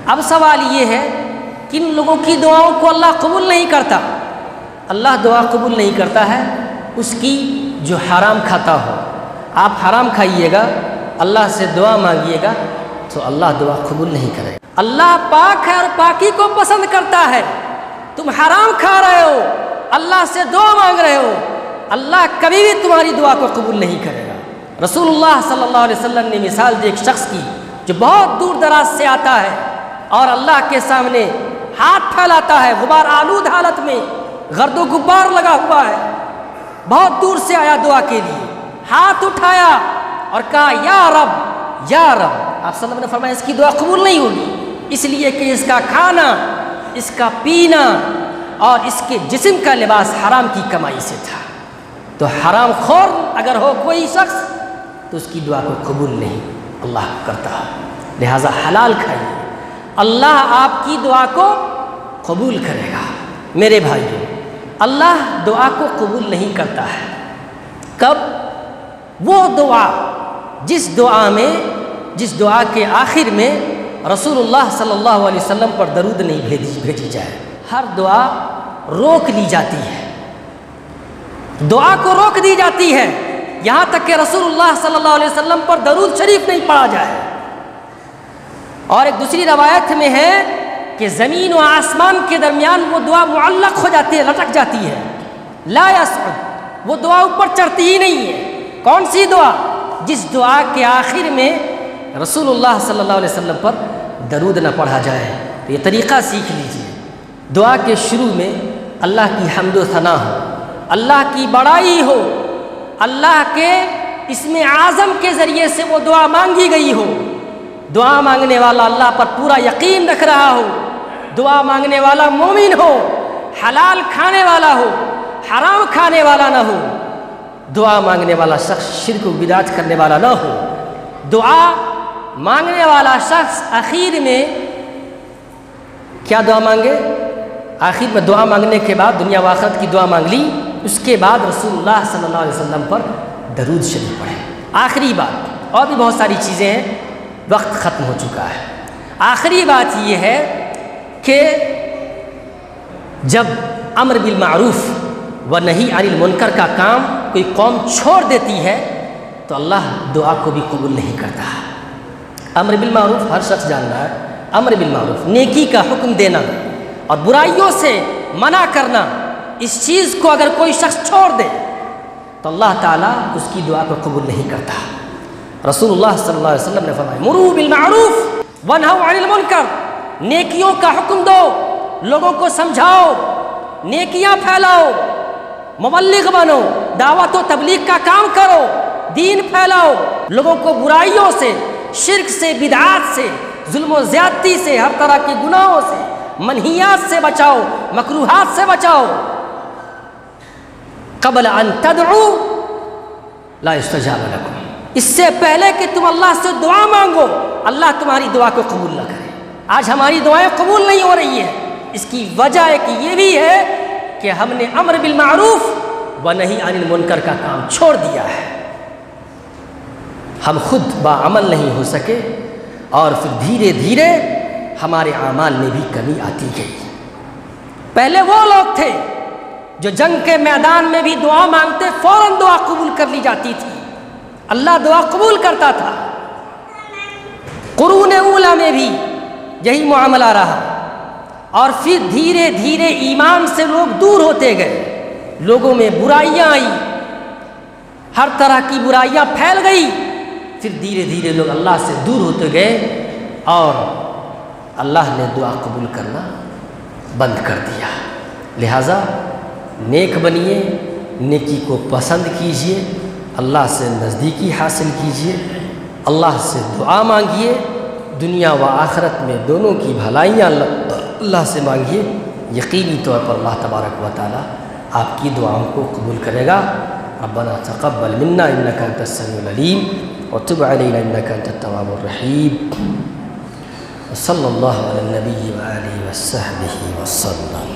اب سوال یہ ہے کہ ان لوگوں کی دعاؤں کو اللہ قبول نہیں کرتا. اللہ دعا قبول نہیں کرتا ہے اس کی جو حرام کھاتا ہو. آپ حرام کھائیے گا، اللہ سے دعا مانگیے گا تو اللہ دعا قبول نہیں کرے گا. اللہ پاک ہے اور پاکی کو پسند کرتا ہے. تم حرام کھا رہے ہو، اللہ سے دعا مانگ رہے ہو، اللہ کبھی بھی تمہاری دعا کو قبول نہیں کرے گا. رسول اللہ صلی اللہ علیہ وسلم نے مثال دی ایک شخص کی جو بہت دور دراز سے آتا ہے اور اللہ کے سامنے ہاتھ پھیلاتا ہے، غبار آلود حالت میں، گرد و غبار لگا ہوا ہے، بہت دور سے آیا دعا کے لیے، ہاتھ اٹھایا اور کہا یا رب یا رب. آپ صلی اللہ علیہ وسلم نے فرمایا اس کی دعا قبول نہیں ہوگی، اس لیے کہ اس کا کھانا، اس کا پینا اور اس کے جسم کا لباس حرام کی کمائی سے تھا. تو حرام خور اگر ہو کوئی شخص تو اس کی دعا کو قبول نہیں اللہ کرتا. لہٰذا حلال کھائیے، اللہ آپ کی دعا کو قبول کرے گا. میرے بھائیوں، اللہ دعا کو قبول نہیں کرتا ہے کب؟ وہ دعا جس دعا کے آخر میں رسول اللہ صلی اللہ علیہ وسلم پر درود نہیں بھیجی جائے. ہر دعا روک لی جاتی ہے، دعا کو روک دی جاتی ہے یہاں تک کہ رسول اللہ صلی اللہ علیہ وسلم پر درود شریف نہیں پڑھا جائے. اور ایک دوسری روایت میں ہے کہ زمین و آسمان کے درمیان وہ دعا معلق ہو جاتی ہے، لٹک جاتی ہے. لا یصعد، وہ دعا اوپر چڑھتی ہی نہیں ہے. کون سی دعا؟ جس دعا کے آخر میں رسول اللہ صلی اللہ علیہ وسلم پر درود نہ پڑھا جائے. تو یہ طریقہ سیکھ لیجئے. دعا کے شروع میں اللہ کی حمد و ثنا ہو، اللہ کی بڑائی ہو، اللہ کے اسم اعظم کے ذریعے سے وہ دعا مانگی گئی ہو. دعا مانگنے والا اللہ پر پورا یقین رکھ رہا ہو، دعا مانگنے والا مومن ہو، حلال کھانے والا ہو، حرام کھانے والا نہ ہو. دعا مانگنے والا شخص شرک و بدعت کرنے والا نہ ہو. دعا مانگنے والا شخص آخر میں کیا دعا مانگے؟ آخر میں دعا مانگنے کے بعد دنیا و آخرت کی دعا مانگ لی، اس کے بعد رسول اللہ صلی اللہ علیہ وسلم پر درود شریف پڑھے. آخری بات، اور بھی بہت ساری چیزیں ہیں، وقت ختم ہو چکا ہے. آخری بات یہ ہے کہ جب امر بالمعروف و نہی عن المنکر کا کام کوئی قوم چھوڑ دیتی ہے تو اللہ دعا کو بھی قبول نہیں کرتا. امر بالمعروف ہر شخص جان رہا ہے، امر بالمعروف نیکی کا حکم دینا اور برائیوں سے منع کرنا، اس چیز کو اگر کوئی شخص چھوڑ دے تو اللہ تعالیٰ اس کی دعا کو قبول نہیں کرتا. رسول اللہ صلی اللہ علیہ وسلم نے فرمایا مروا بالمعروف ونہوا عن المنکر، نیکیوں کا حکم دو، لوگوں کو سمجھاؤ، نیکیاں پھیلاؤ، مبلغ بنو، دعوت و تبلیغ کا کام کرو، دین پھیلاؤ، لوگوں کو برائیوں سے، شرک سے، بدعات سے، ظلم و زیادتی سے، ہر طرح کے گناہوں سے، منہیات سے بچاؤ، مکروہات سے بچاؤ. قبل ان تدعوا لا استجاب لکم، اس سے پہلے کہ تم اللہ سے دعا مانگو اللہ تمہاری دعا کو قبول نہ کرے. آج ہماری دعائیں قبول نہیں ہو رہی ہیں، اس کی وجہ ایک یہ بھی ہے کہ ہم نے امر بالمعروف و نہی عن المنکر کا کام چھوڑ دیا ہے. ہم خود باعمل نہیں ہو سکے اور پھر دھیرے دھیرے ہمارے اعمال میں بھی کمی آتی گئی. پہلے وہ لوگ تھے جو جنگ کے میدان میں بھی دعا مانگتے فوراً دعا قبول کر لی جاتی تھی، اللہ دعا قبول کرتا تھا. قرون اولیٰ میں بھی یہی معاملہ رہا اور پھر دھیرے دھیرے ایمان سے لوگ دور ہوتے گئے، لوگوں میں برائیاں آئی، ہر طرح کی برائیاں پھیل گئی، پھر دھیرے دھیرے لوگ اللہ سے دور ہوتے گئے اور اللہ نے دعا قبول کرنا بند کر دیا. لہٰذا نیک بنیے، نیکی کو پسند کیجیے، اللہ سے نزدیکی حاصل کیجیے، اللہ سے دعا مانگیے، دنیا و آخرت میں دونوں کی بھلائیاں اللہ سے مانگیے. یقینی طور پر اللہ تبارک و تعالی آپ کی دعاؤں کو قبول کرے گا. ربنا تقبل منا انك انت السميع العليم وتب علينا انك انت التواب الرحيم. صلی اللہ علی النبی وآلہ وصحبہ وسلم.